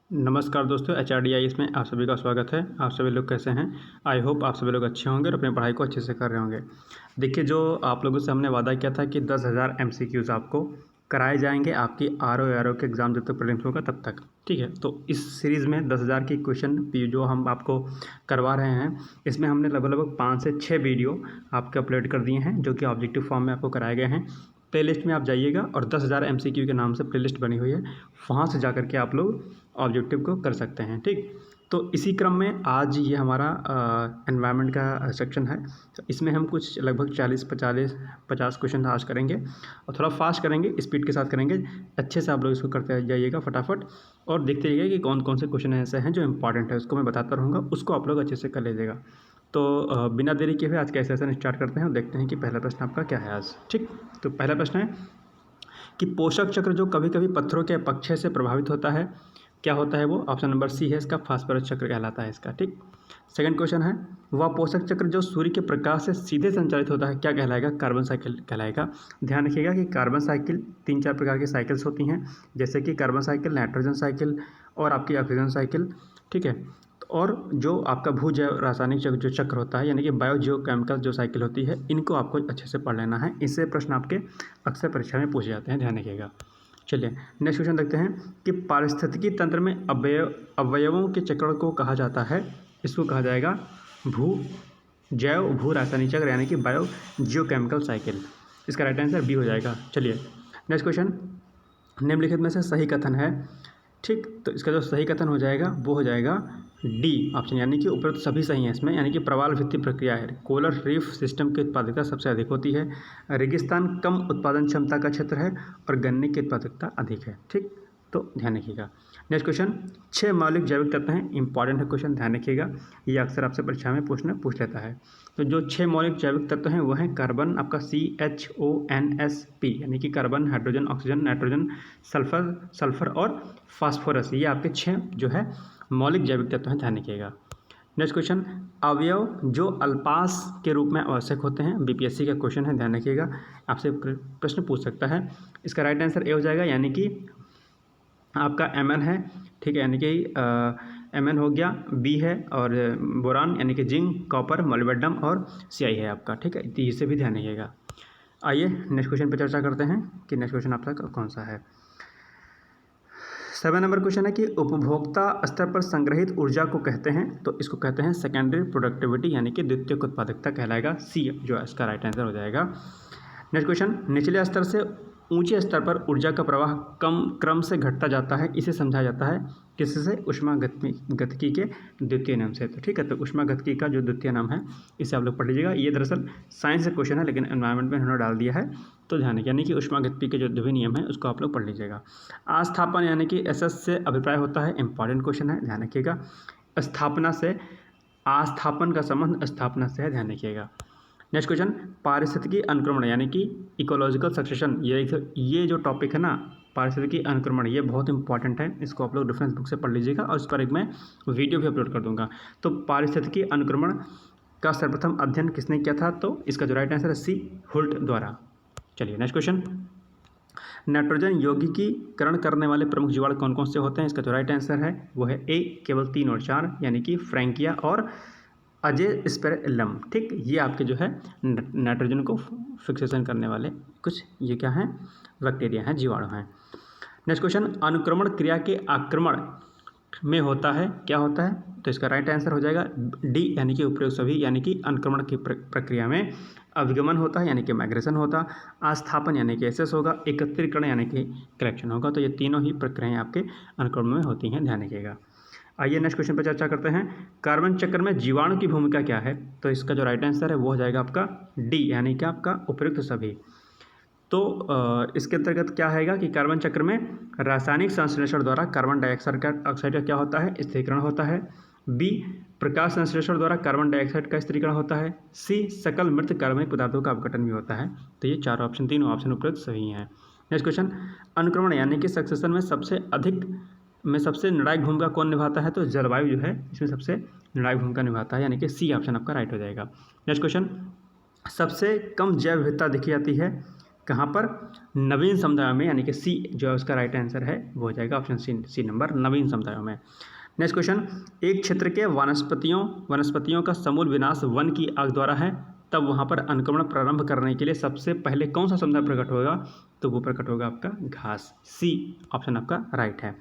नमस्कार दोस्तों, HRDIS में आप सभी का स्वागत है। आप सभी लोग कैसे हैं? आई होप आप सभी लोग अच्छे होंगे और अपनी पढ़ाई को अच्छे से कर रहे होंगे। देखिए, जो आप लोगों से हमने वादा किया था कि 10,000 MCQs आपको कराए जाएंगे आपकी RO के एग्ज़ाम जब तक प्रीलिम्स होगा तब तक, ठीक है। तो इस सीरीज़ में 10,000 की क्वेश्चन जो हम आपको करवा रहे हैं, इसमें हमने लगभग 5 से 6 वीडियो आपके अपलोड कर दिए हैं जो कि ऑब्जेक्टिव फॉर्म में आपको कराए गए हैं। प्लेलिस्ट में आप जाइएगा और 10,000 MCQ के नाम से प्लेलिस्ट बनी हुई है, वहाँ से जा कर के आप लोग ऑब्जेक्टिव को कर सकते हैं, ठीक। तो इसी क्रम में आज ये हमारा एनवायरनमेंट का सेक्शन है। तो इसमें हम कुछ लगभग 40-50 क्वेश्चन आज करेंगे और थोड़ा फास्ट करेंगे, स्पीड के साथ करेंगे। अच्छे से आप लोग इसको करते जाइएगा फटाफट और देखते रहिएगा कि कौन कौन से क्वेश्चन ऐसे हैं जो इंपॉर्टेंट है, उसको मैं बताता रहूँगा, उसको आप लोग अच्छे से कर लीजिएगा। तो बिना देरी किए हुए आज का सेशन स्टार्ट करते हैं और देखते हैं कि पहला प्रश्न आपका क्या है आज, ठीक। तो पहला प्रश्न है कि पोषक चक्र जो कभी कभी पत्थरों के अपक्षय से प्रभावित होता है, क्या होता है वो? ऑप्शन नंबर सी है इसका, फास्फोरस चक्र कहलाता है इसका, ठीक। सेकंड क्वेश्चन है, वह पोषक चक्र जो सूर्य के प्रकाश से सीधे संचालित होता है, क्या कहलाएगा? कार्बन साइकिल कहलाएगा। ध्यान रखिएगा कि कार्बन साइकिल 3-4 प्रकार की साइकिल्स होती हैं, जैसे कि कार्बन साइकिल, नाइट्रोजन साइकिल और आपकी ऑक्सीजन साइकिल, ठीक है। और जो आपका भूजैव रासायनिक चक्र जो चक्र होता है, यानी कि बायोजियोकेमिकल जो साइकिल होती है, इनको आपको अच्छे से पढ़ लेना है। इससे प्रश्न आपके अक्सर परीक्षा में पूछे जाते हैं, ध्यान रखिएगा। चलिए नेक्स्ट क्वेश्चन देखते हैं कि पारिस्थितिकी तंत्र में अवयवों के चक्र को कहा जाता है, इसको कहा जाएगा भू रासायनिक चक्र, यानी कि बायो जियोकेमिकल साइकिल। इसका राइट आंसर बी हो जाएगा। चलिए नेक्स्ट क्वेश्चन, निम्नलिखित में से सही कथन है, ठीक। तो इसका जो सही कथन हो जाएगा वो हो जाएगा डी ऑप्शन, यानी कि उपरोक्त सभी सही हैं इसमें। यानी कि प्रवाल भित्ति प्रक्रिया है, कोलर रीफ सिस्टम की उत्पादकता सबसे अधिक होती है, रेगिस्तान कम उत्पादन क्षमता का क्षेत्र है और गन्ने की उत्पादकता अधिक है, ठीक। तो ध्यान रखिएगा। नेक्स्ट क्वेश्चन, 6 मौलिक जैविक तत्व हैं, इंपॉर्टेंट है क्वेश्चन, ध्यान रखिएगा, ये अक्सर आपसे परीक्षा में पूछ लेता है। तो जो 6 मौलिक जैविक तत्व हैं वो हैं कार्बन आपका CHONSP, यानी कि carbon, hydrogen, oxygen, nitrogen, sulphur और फास्फोरस, ये आपके 6 जो है मौलिक जैविक तत्व हैं, ध्यान रखिएगा। नेक्स्ट क्वेश्चन, अवयव जो अल्पास के रूप में आवश्यक होते हैं, BPSC का क्वेश्चन है, ध्यान रखिएगा, आपसे प्रश्न पूछ सकता है। इसका राइट आंसर ए हो जाएगा, यानी कि आपका Mn है, ठीक है, यानी कि Mn हो गया, बी है और बोरान यानी कि जिंक, कॉपर, मोलिब्डेनम और Ci है आपका, ठीक है। तो इसे भी ध्यान रखिएगा। आइए नेक्स्ट क्वेश्चन पर चर्चा करते हैं कि नेक्स्ट क्वेश्चन आपका कौन सा है। 7 नंबर क्वेश्चन है कि उपभोक्ता स्तर पर संग्रहित ऊर्जा को कहते हैं, तो इसको कहते हैं सेकेंडरी प्रोडक्टिविटी, यानी कि द्वितीयक उत्पादकता कहलाएगा, सी जो है इसका राइट आंसर हो जाएगा। नेक्स्ट क्वेश्चन, निचले स्तर से ऊंचे स्तर पर ऊर्जा का प्रवाह कम क्रम से घटता जाता है, इसे समझा जाता है किससे? ऊष्मागतिकी के द्वितीय नाम से, तो ठीक है। तो ऊष्मागतिकी का जो द्वितीय नाम है इसे आप लोग पढ़ लीजिएगा। ये दरअसल साइंस का क्वेश्चन है, लेकिन एनवायरनमेंट में उन्होंने डाल दिया है, तो ध्यान रखिए, यानी कि ऊष्मागतिकी के जो द्वितीय नियम है उसको आप लोग पढ़ लीजिएगा। आस्थापन यानी कि SS से अभिप्राय होता है, इंपॉर्टेंट क्वेश्चन है, ध्यान रखिएगा। स्थापना से, आस्थापन का संबंध स्थापना से है, ध्यान रखिएगा। नेक्स्ट क्वेश्चन, पारिस्थितिकी अनुक्रमण यानी कि इकोलॉजिकल सक्सेशन, ये जो टॉपिक है ना, पारिस्थितिकी अनुक्रमण, ये बहुत इंपॉर्टेंट है, इसको आप लोग रेफरेंस बुक से पढ़ लीजिएगा और इस पर एक मैं वीडियो भी अपलोड कर दूंगा। तो पारिस्थितिकी अनुक्रमण का सर्वप्रथम अध्ययन किसने किया था? तो इसका जो राइट आंसर है सी, हुल्ट द्वारा। चलिए नेक्स्ट क्वेश्चन, नाइट्रोजन यौगिकीकरण करने वाले प्रमुख जीवाणु कौन कौन से होते हैं? इसका जो राइट आंसर है वो है ए, केवल 3 और 4, यानी कि फ्रैंकिया और अजेस्पेरेलम, ठीक। ये आपके जो है नाइट्रोजन को फिक्सेशन करने वाले कुछ ये क्या हैं? बैक्टीरिया हैं, जीवाणु हैं। नेक्स्ट क्वेश्चन, अनुक्रमण क्रिया के आक्रमण में होता है, क्या होता है? तो इसका राइट आंसर हो जाएगा डी, यानी कि उपयुक्त सभी, यानी कि अनुक्रमण की प्रक्रिया में अभिगमन होता है, यानी कि माइग्रेशन होता, आस्थापन यानी कि SS होगा, एकत्रीकरण यानी कि कलेक्शन होगा। तो ये तीनों ही प्रक्रियाएं आपके अनुक्रमण में होती हैं, ध्यान रखिएगा। आइए नेक्स्ट क्वेश्चन पर चर्चा करते हैं, कार्बन चक्र में जीवाणु की भूमिका क्या है? तो इसका जो राइट आंसर है वो हो जाएगा आपका डी, यानी कि आपका उपयुक्त सभी। तो इसके अंतर्गत क्या आएगा कि कार्बन चक्र में रासायनिक संश्लेषण द्वारा कार्बन डाइऑक्साइड का क्या होता है? स्थिरीकरण होता है। बी, प्रकाश संश्लेषण द्वारा कार्बन डाइऑक्साइड का स्थिरीकरण होता है। सी, सकल मृत कार्बनिक पदार्थों का अपघटन भी होता है। तो ये तीनों ऑप्शन उपयुक्त सही हैं। नेक्स्ट क्वेश्चन, अनुक्रमण यानी कि सक्सेशन में सबसे निर्णायक भूमिका कौन निभाता है? तो जलवायु जो है इसमें सबसे निर्णायक भूमिका निभाता है, यानी कि सी ऑप्शन आपका राइट हो जाएगा। नेक्स्ट क्वेश्चन, सबसे कम जैव विविधता देखी जाती है कहाँ पर? नवीन समुदायों में, यानी कि सी जो है उसका राइट आंसर है वो हो जाएगा ऑप्शन सी नंबर, नवीन समुदायों में। नेक्स्ट क्वेश्चन, एक क्षेत्र के वनस्पतियों का समूल विनाश वन की आग द्वारा है, तब वहाँ पर अनुक्रमण प्रारंभ करने के लिए सबसे पहले कौन सा समुदाय प्रकट होगा? तो वो प्रकट होगा आपका घास। सी ऑप्शन आपका राइट है।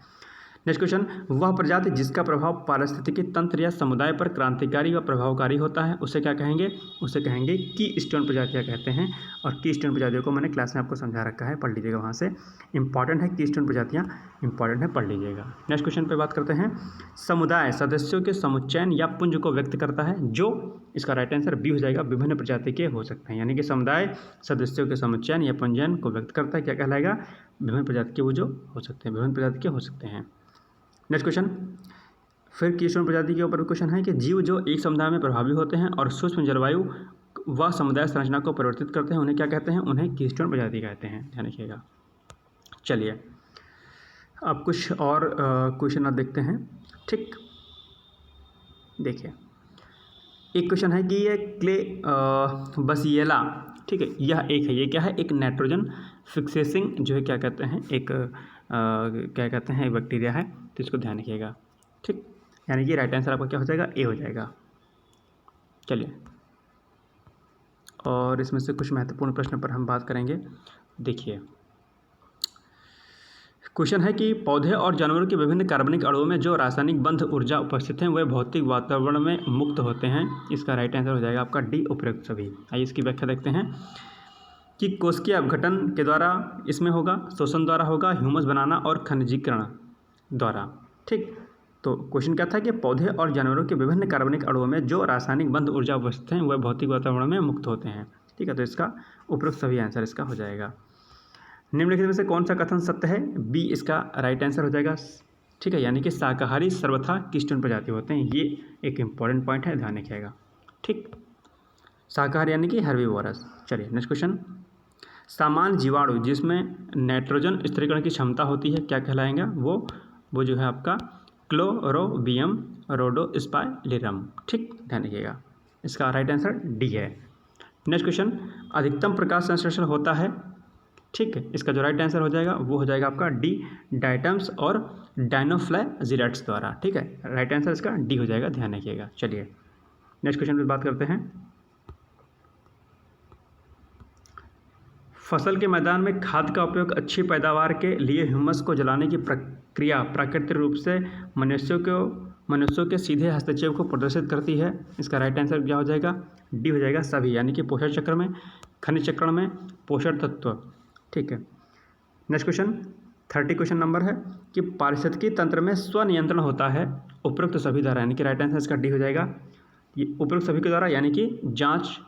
नेक्स्ट क्वेश्चन, वह प्रजाति जिसका प्रभाव पारिस्थितिकी तंत्र या समुदाय पर क्रांतिकारी व प्रभावकारी होता है उसे क्या कहेंगे? उसे कहेंगे की स्टोन प्रजातियाँ कहते हैं। और की स्टोन प्रजातियों को मैंने क्लास में आपको समझा रखा है, पढ़ लीजिएगा वहाँ से, इंपॉर्टेंट है, की स्टोन प्रजातियाँ इंपॉर्टेंट है, पढ़ लीजिएगा। नेक्स्ट क्वेश्चन पे बात करते हैं, समुदाय सदस्यों के समुच्चयन या पुंज को व्यक्त करता है जो, इसका राइट आंसर बी हो जाएगा, विभिन्न प्रजाति के हो सकते हैं। यानी कि समुदाय सदस्यों के समुच्चयन या पुंजन को व्यक्त करता है, क्या कहलाएगा? विभिन्न प्रजाति के वो जो हो सकते हैं, विभिन्न प्रजाति के हो सकते हैं। नेक्स्ट क्वेश्चन, फिर कीस्टोन प्रजाति के ऊपर क्वेश्चन है कि जीव जो एक समुदाय में प्रभावी होते हैं और सूक्ष्म जलवायु व समुदाय संरचना को परिवर्तित करते हैं उन्हें क्या कहते हैं? उन्हें कीस्टोन प्रजाति कहते हैं, ध्यान रखिएगा। चलिए अब कुछ और क्वेश्चन आप देखते हैं। ठीक, देखिए एक क्वेश्चन है कि ये क्ले बसिएला, ठीक है, यह एक है, ये क्या है? एक नाइट्रोजन फिक्सेसिंग जो है क्या कहते हैं, एक क्या कहते हैं, बैक्टीरिया है, तो इसको ध्यान रखिएगा। ठीक, यानी कि राइट आंसर आपका क्या हो जाएगा? ए हो जाएगा। चलिए, और इसमें से कुछ महत्वपूर्ण प्रश्न पर हम बात करेंगे। देखिए क्वेश्चन है कि पौधे और जानवरों के विभिन्न कार्बनिक अणुओं में जो रासायनिक बंध ऊर्जा उपस्थित हैं वे भौतिक वातावरण में मुक्त होते हैं। इसका राइट आंसर हो जाएगा आपका डी, उपयुक्त सभी। आइए इसकी व्याख्या देखते हैं कि कोशिकीय अपघटन के द्वारा इसमें होगा, शोषण द्वारा होगा, ह्यूमस बनाना और खनिजीकरण द्वारा। ठीक, तो क्वेश्चन क्या था कि पौधे और जानवरों के विभिन्न कार्बनिक अणुओं में जो रासायनिक बंध ऊर्जा उपस्थित हैं वह भौतिक वातावरण में मुक्त होते हैं। ठीक है, तो इसका उपयुक्त सभी आंसर इसका हो जाएगा। निम्नलिखित में से कौन सा कथन सत्य है? बी इसका राइट आंसर हो जाएगा। ठीक है, यानी कि शाकाहारी सर्वथा कीस्टोन प्रजाति होते हैं, ये एक इंपॉर्टेंट पॉइंट है, ध्यान रखिएगा। ठीक, शाकाहारी यानी कि हर्बीवोरस। चलिए नेक्स्ट क्वेश्चन, सामान्य जीवाणु जिसमें नाइट्रोजन स्थिरीकरण की क्षमता होती है क्या कहलाएंगे? वो जो है आपका क्लोरोबियम रोडोस्पाइरिलम। ठीक, ध्यान रखिएगा, इसका राइट आंसर डी है। नेक्स्ट क्वेश्चन, अधिकतम प्रकाश संश्लेषण होता है, ठीक है, इसका जो राइट आंसर हो जाएगा वो हो जाएगा आपका डी, डायटम्स और डायनोफ्लैजिलेट्स द्वारा। ठीक है, राइट आंसर इसका डी हो जाएगा, ध्यान रखिएगा। चलिए नेक्स्ट क्वेश्चन पर बात करते हैं। फसल के मैदान में खाद का उपयोग अच्छी पैदावार के लिए ह्यूमस को जलाने की प्रक्रिया प्राकृतिक रूप से मनुष्यों के सीधे हस्तक्षेप को प्रदर्शित करती है। इसका राइट आंसर क्या हो जाएगा? डी हो जाएगा सभी, यानी कि पोषण चक्र में, खनिज चक्र में, पोषण तत्व। ठीक है, नेक्स्ट क्वेश्चन 30 क्वेश्चन नंबर है कि पारिस्थितिकी तंत्र में स्वनियंत्रण होता है उपरोक्त सभी द्वारा, यानी कि राइट आंसर इसका डी हो जाएगा। ये उपरोक्त सभी के द्वारा यानी कि जांच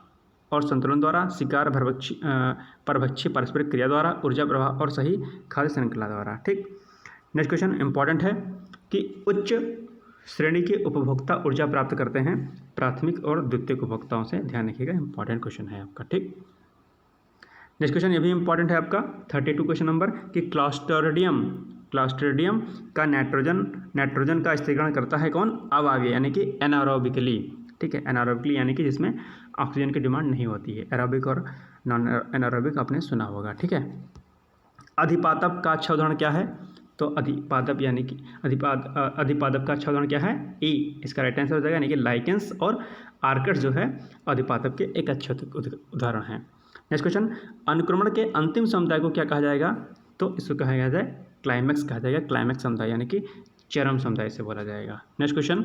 और संतुलन द्वारा, शिकार परभक्षी पारस्परिक क्रिया द्वारा, ऊर्जा प्रवाह और सही खाद्य श्रृंखला द्वारा। ठीक, नेक्स्ट क्वेश्चन इंपॉर्टेंट है कि उच्च श्रेणी के उपभोक्ता ऊर्जा प्राप्त करते हैं प्राथमिक और द्वितीयक उपभोक्ताओं से, ध्यान रखिएगा, इंपॉर्टेंट क्वेश्चन है आपका। ठीक, नेक्स्ट क्वेश्चन ये भी इंपॉर्टेंट है आपका 32 क्वेश्चन नंबर कि क्लॉस्ट्रिडियम का नाइट्रोजन का स्थिरीकरण करता है कौन? अवायवीय, यानी कि एनारोबिकली। ठीक है, एनारोबिकली यानी कि जिसमें ऑक्सीजन की डिमांड नहीं होती है। एरोबिक और नॉन एनारोबिक आपने सुना होगा। ठीक है, अधिपादप का अच्छा उदाहरण क्या है? तो अधिपादप यानी कि अधिपादप का अच्छा उदाहरण क्या है? ए, इसका राइट आंसर हो जाएगा, यानी कि लाइकेंस और आर्किड्स जो है अधिपादप के एक अच्छे उदाहरण हैं। नेक्स्ट क्वेश्चन, अनुक्रमण के अंतिम समुदाय को क्या कहा जाएगा? तो इसको कहा जाए क्लाइमैक्स कहा जाएगा, क्लाइमैक्स समुदाय यानी कि चरम समुदाय से बोला जाएगा। नेक्स्ट क्वेश्चन,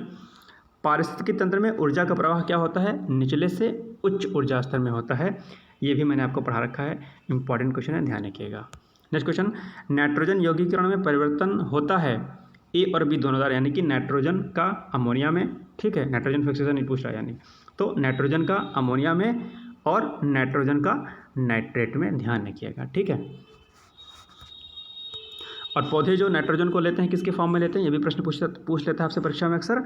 पारिस्थितिकी तंत्र में ऊर्जा का प्रवाह क्या होता है? निचले से उच्च ऊर्जा स्तर में होता है, ये भी मैंने आपको पढ़ा रखा है, इंपॉर्टेंट क्वेश्चन है, ध्यान रखिएगा। नेक्स्ट क्वेश्चन, नाइट्रोजन यौगीकरण में परिवर्तन होता है ए और बी दोनों द्वारा, यानी कि नाइट्रोजन का अमोनिया में। ठीक है, नाइट्रोजन फिक्सेशन नहीं पूछ रहा है, यानी तो नाइट्रोजन का अमोनिया में और नाइट्रोजन का नाइट्रेट में, ध्यान रखिएगा। ठीक है, और पौधे जो नाइट्रोजन को लेते हैं किसके फॉर्म में लेते हैं? ये भी प्रश्न पूछ लेता है आपसे परीक्षा में अक्सर।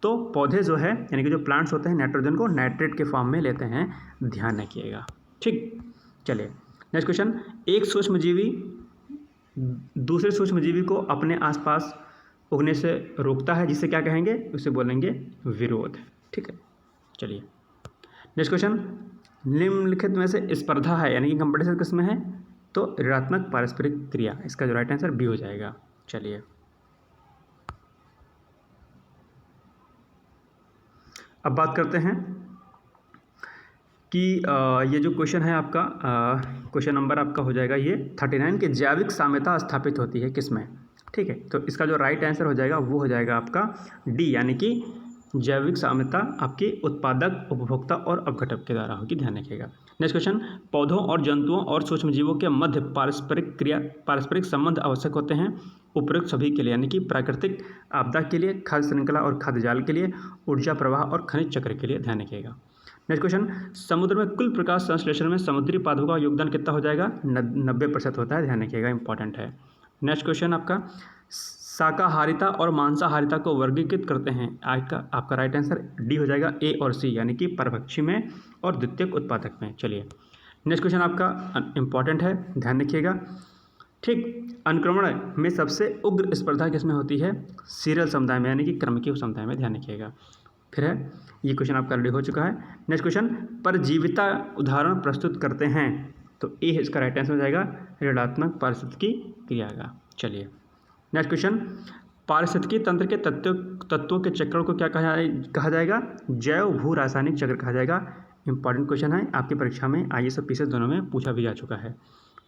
तो पौधे जो है यानी कि जो प्लांट्स होते हैं नाइट्रोजन को नाइट्रेट के फॉर्म में लेते हैं, ध्यान रखिएगा। ठीक, चलिए नेक्स्ट क्वेश्चन, एक सूक्ष्मजीवी दूसरे सूक्ष्मजीवी को अपने आसपास उगने से रोकता है, जिसे क्या कहेंगे? उसे बोलेंगे विरोध। ठीक है, चलिए नेक्स्ट क्वेश्चन, निम्नलिखित में से स्पर्धा है यानी कि कंपटीशन किसमें है? तो ऋणात्मक पारस्परिक क्रिया, इसका जो राइट आंसर बी हो जाएगा। चलिए अब बात करते हैं कि ये जो क्वेश्चन है आपका, क्वेश्चन नंबर आपका हो जाएगा ये 39 की जैविक साम्यता स्थापित होती है किसमें। ठीक है, तो इसका जो राइट आंसर हो जाएगा वो हो जाएगा आपका डी, यानी कि जैविक साम्यता आपके उत्पादक, उपभोक्ता और अपघटक के द्वारा होगी, ध्यान रखिएगा। नेक्स्ट क्वेश्चन, पौधों और जंतुओं और सूक्ष्मजीवों के मध्य पारस्परिक संबंध आवश्यक होते हैं उपरोक्त सभी के लिए, यानी कि प्राकृतिक आपदा के लिए, खाद्य श्रृंखला और खाद्य जाल के लिए, ऊर्जा प्रवाह और खनिज चक्र के लिए, ध्यान रखिएगा। नेक्स्ट क्वेश्चन, समुद्र में कुल प्रकाश संश्लेषण में समुद्री पादपों का योगदान कितना हो जाएगा, 90% होता है, ध्यान रखिएगा, इंपॉर्टेंट है। नेक्स्ट क्वेश्चन आपका, शाकाहारिता और मांसाहारिता को वर्गीकृत करते हैं, आज का आपका राइट आंसर डी हो जाएगा, ए और सी, यानी कि परभक्षी में और द्वितीयक उत्पादक में। चलिए नेक्स्ट क्वेश्चन आपका इंपॉर्टेंट है, ध्यान रखिएगा। ठीक, अनुक्रमण में सबसे उग्र स्पर्धा किसमें होती है, सीरियल समुदाय में, यानी कि क्रमकीय समुदाय में, ध्यान रखिएगा। फिर है, ये क्वेश्चन आपका रेडी हो चुका है। नेक्स्ट क्वेश्चन, परजीविता उदाहरण प्रस्तुत करते हैं, तो ए इसका राइट आंसर हो जाएगा, ऋणात्मक पारिस्थितिकी क्रिया का। चलिए नेक्स्ट क्वेश्चन, पारिस्थितिकी तंत्र के तत्वों के चक्रों को क्या कहा जाएगा, जैव भू रासायनिक चक्र कहा जाएगा। इंपॉर्टेंट क्वेश्चन है, आपकी परीक्षा में IAS और PCS दोनों में पूछा भी जा चुका है।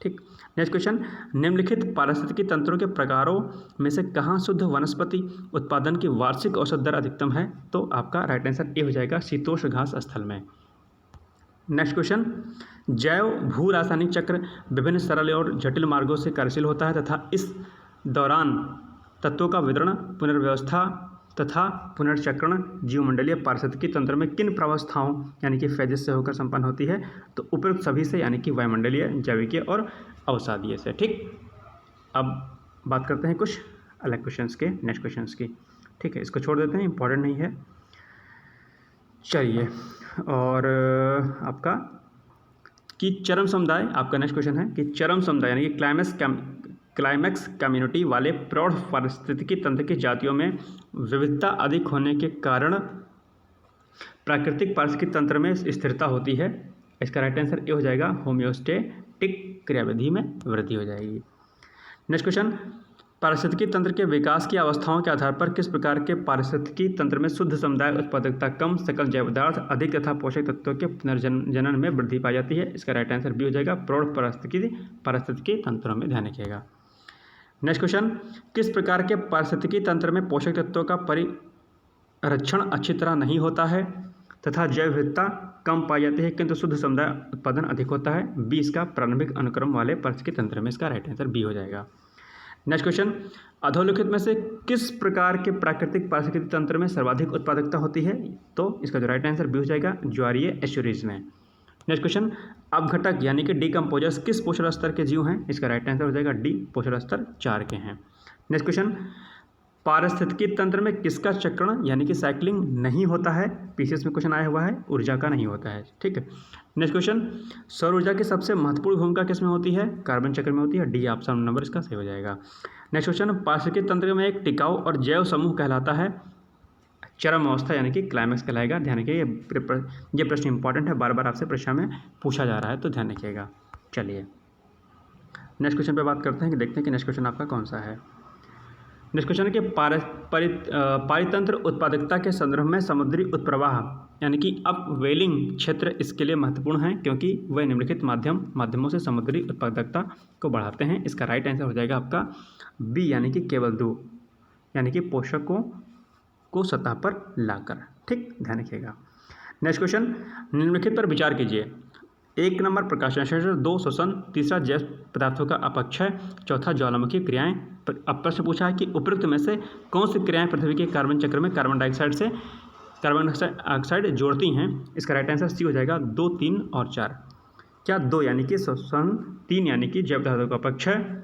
ठीक, नेक्स्ट क्वेश्चन, निम्नलिखित पारिस्थितिकी तंत्रों के प्रकारों में से कहाँ शुद्ध वनस्पति उत्पादन की वार्षिक औसत दर अधिकतम है, तो आपका राइट आंसर ए हो जाएगा, शीतोष्ण घास स्थल में। नेक्स्ट क्वेश्चन, जैव भू रासायनिक चक्र विभिन्न सरल और जटिल मार्गों से कार्यशील होता है तथा इस दौरान तत्वों का वितरण, पुनर्व्यवस्था तथा पुनर्चक्रण जीवमंडलीय पारिस्थितिकी तंत्र में किन प्रावस्थाओं यानी कि फेजेस से होकर संपन्न होती है, तो उपरोक्त सभी से, यानी कि वायुमंडलीय, जैविकीय और अवसादीय से। ठीक, अब बात करते हैं कुछ अलग क्वेश्चंस के, नेक्स्ट क्वेश्चंस की। ठीक है, इसको छोड़ देते हैं, इंपॉर्टेंट नहीं है। चलिए, और आपका कि चरम समुदाय, आपका नेक्स्ट क्वेश्चन है कि चरम समुदाय यानी कि क्लाइमैक्स कम्युनिटी वाले प्रौढ़ पारिस्थितिकी तंत्र की जातियों में विविधता अधिक होने के कारण प्राकृतिक पारिस्थितिकी तंत्र में स्थिरता होती है। इसका राइट आंसर ए हो जाएगा, होम्योस्टेटिक क्रियाविधि में वृद्धि हो जाएगी। नेक्स्ट क्वेश्चन, पारिस्थितिकी तंत्र के विकास की अवस्थाओं के आधार पर किस प्रकार के पारिस्थितिकी तंत्र में शुद्ध समुदाय उत्पादकता कम, सकल जैव पदार्थ अधिक तथा पोषक तत्वों के पुनर्जनन में वृद्धि पाई जाती है। इसका राइट आंसर बी हो जाएगा, प्रौढ़ पारिस्थितिकी तंत्रों में, ध्यान रखिएगा। नेक्स्ट क्वेश्चन, किस प्रकार के पारिस्थितिकी तंत्र में पोषक तत्वों का परिरक्षण अच्छी तरह नहीं होता है तथा जैव विविधता कम पाई जाती है किंतु शुद्ध समुदाय उत्पादन अधिक होता है, बी इसका प्रारंभिक अनुक्रम वाले पारिस्थितिकी तंत्र में, इसका राइट आंसर बी हो जाएगा। नेक्स्ट क्वेश्चन, अधोलिखित में से किस प्रकार के प्राकृतिक पारिस्थितिकी तंत्र में सर्वाधिक उत्पादकता होती है, तो इसका जो राइट आंसर बी हो जाएगा, ज्वारीय एस्चुरीज में। नेक्स्ट क्वेश्चन, अपघटक यानी कि डीकम्पोजर्स किस पोषण स्तर के जीव हैं, इसका राइट आंसर हो जाएगा डी, पोषण स्तर 4 के हैं। नेक्स्ट क्वेश्चन, पारिस्थितिकी तंत्र में किसका चक्रण यानी कि साइक्लिंग नहीं होता है, PCS में क्वेश्चन आया हुआ है, ऊर्जा का नहीं होता है। ठीक है, नेक्स्ट क्वेश्चन, सौर ऊर्जा की सबसे महत्वपूर्ण भूमिका किसमें होती है, कार्बन चक्र में होती है, डी ऑप्शन नंबर इसका सही हो जाएगा। नेक्स्ट क्वेश्चन, पारिस्थितिकी तंत्र में एक टिकाऊ और जैव समूह कहलाता है, चरम अवस्था यानी कि क्लाइमैक्स कहलाएगा, ध्यान रखिए, ये प्रश्न इंपॉर्टेंट है, बार बार आपसे परीक्षा में पूछा जा रहा है, तो ध्यान रखिएगा। चलिए नेक्स्ट क्वेश्चन पे बात करते हैं कि देखते हैं कि नेक्स्ट क्वेश्चन आपका कौन सा है। नेक्स्ट क्वेश्चन है कि पारितंत्र उत्पादकता के संदर्भ में समुद्री उत्प्रवाह यानी कि अपवेलिंग क्षेत्र इसके लिए महत्वपूर्ण है क्योंकि वह निम्नलिखित माध्यमों से समुद्री उत्पादकता को बढ़ाते हैं। इसका राइट आंसर हो जाएगा आपका बी यानी कि केवल 2 यानी कि पोषकों को सतह पर लाकर। ठीक, ध्यान रखिएगा। नेक्स्ट क्वेश्चन, निम्नलिखित पर विचार कीजिए। 1 नंबर प्रकाश संश्लेषण, 2 श्वसन, 3 जैव पदार्थों का अपक्षय, 4 ज्वालामुखी क्रियाएं। अब प्रश्न पूछा है कि उपरोक्त में से कौन सी क्रियाएं पृथ्वी के कार्बन चक्र में कार्बन डाइऑक्साइड जोड़ती हैं। इसका राइट आंसर सी हो जाएगा 2, 3 और 4। क्या 2 यानी कि श्वसन, 3 यानी कि जैव पदार्थों का अपक्षय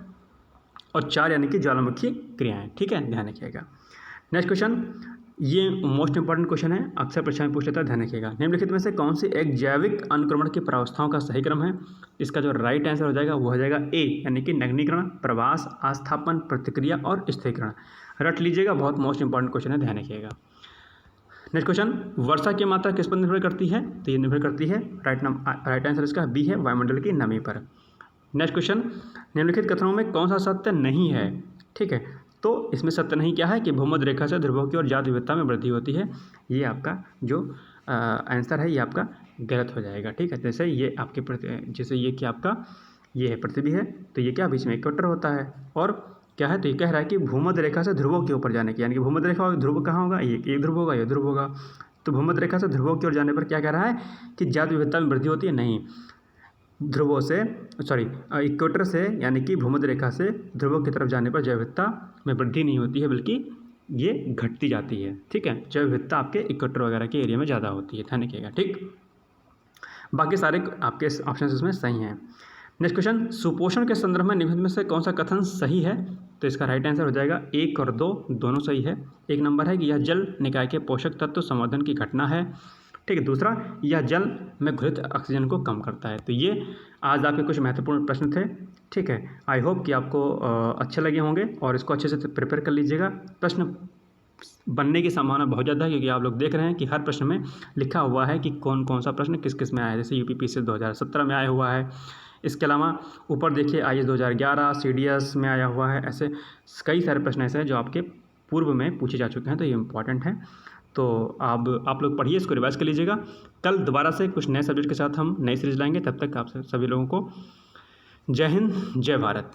और 4 यानी कि ज्वालामुखी क्रियाएं। ठीक है, ध्यान रखिएगा। नेक्स्ट क्वेश्चन, ये मोस्ट इंपॉर्टेंट क्वेश्चन है, अक्सर परीक्षा में पूछ लेता है, ध्यान रखिएगा। निम्नलिखित में से कौन सी एक जैविक अनुक्रमण की प्रावस्थाओं का सही क्रम है। इसका जो राइट आंसर हो जाएगा वो हो जाएगा ए यानी कि नग्नीकरण, प्रवास, आस्थापन, प्रतिक्रिया और स्थिरीकरण। रट लीजिएगा, बहुत मोस्ट इंपॉर्टेंट क्वेश्चन है, ध्यान रखिएगा। नेक्स्ट क्वेश्चन, वर्षा की मात्रा किस पर निर्भर करती है, तो ये निर्भर करती है, राइट आंसर इसका बी है, वायुमंडल की नमी पर। नेक्स्ट क्वेश्चन, निम्नलिखित कथनों में कौन सा सत्य नहीं है? ठीक है, तो इसमें सत्य नहीं क्या है कि भूमध्य रेखा से ध्रुवों की ओर जाति विविधता में वृद्धि होती है। ये आपका जो आंसर है ये आपका गलत हो जाएगा। ठीक है, जैसे ये आपके जैसे ये क्या आपका ये है पृथ्वी है, तो ये क्या बीच में इक्वेटर होता है, और क्या है तो ये कह रहा है कि भूमध्य रेखा से ध्रुवों की ऊपर जाने की, यानी कि भूमध्य रेखा ध्रुव कहाँ होगा, ये ध्रुव होगा, ये ध्रुव होगा। तो भूमध्य रेखा से ध्रुवों की ओर जाने पर क्या कह रहा है कि जाति विविधता में वृद्धि होती है? नहीं, ध्रुवों से इक्वेटर से यानी कि भूमध्य रेखा से ध्रुवों की तरफ जाने पर जैव विविधता में वृद्धि नहीं होती है, बल्कि ये घटती जाती है। ठीक है, जैव विविधता आपके इक्वेटर वगैरह के एरिया में ज़्यादा होती है, ध्यान रखिएगा। ठीक, बाकी सारे आपके ऑप्शन इसमें सही हैं। नेक्स्ट क्वेश्चन, सुपोषण के संदर्भ में निम्नलिखित में से कौन सा कथन सही है? तो इसका राइट आंसर हो जाएगा 1 और 2 दोनों सही है। एक नंबर है कि यह जल निकाय के पोषक तत्व संवर्धन की घटना है। ठीक है, दूसरा, यह जल में घुलित ऑक्सीजन को कम करता है। तो ये आज आपके कुछ महत्वपूर्ण प्रश्न थे। ठीक है, आई होप कि आपको अच्छे लगे होंगे और इसको अच्छे से प्रिपेयर कर लीजिएगा। प्रश्न बनने की संभावना बहुत ज़्यादा है, क्योंकि आप लोग देख रहे हैं कि हर प्रश्न में लिखा हुआ है कि कौन कौन सा प्रश्न किस किस में आया है। जैसे यूपीपीसी 2017 में आया हुआ है, इसके अलावा ऊपर देखिए आईएएस 2011, सीडीएस में आया हुआ है। ऐसे कई सारे प्रश्न ऐसे हैं जो आपके पूर्व में पूछे जा चुके हैं, तो ये इम्पॉर्टेंट है। तो आप लोग पढ़िए, इसको रिवाइज कर लीजिएगा। कल दोबारा से कुछ नए सब्जेक्ट के साथ हम नई सीरीज लाएंगे। तब तक आप सभी लोगों को जय हिंद, जय भारत।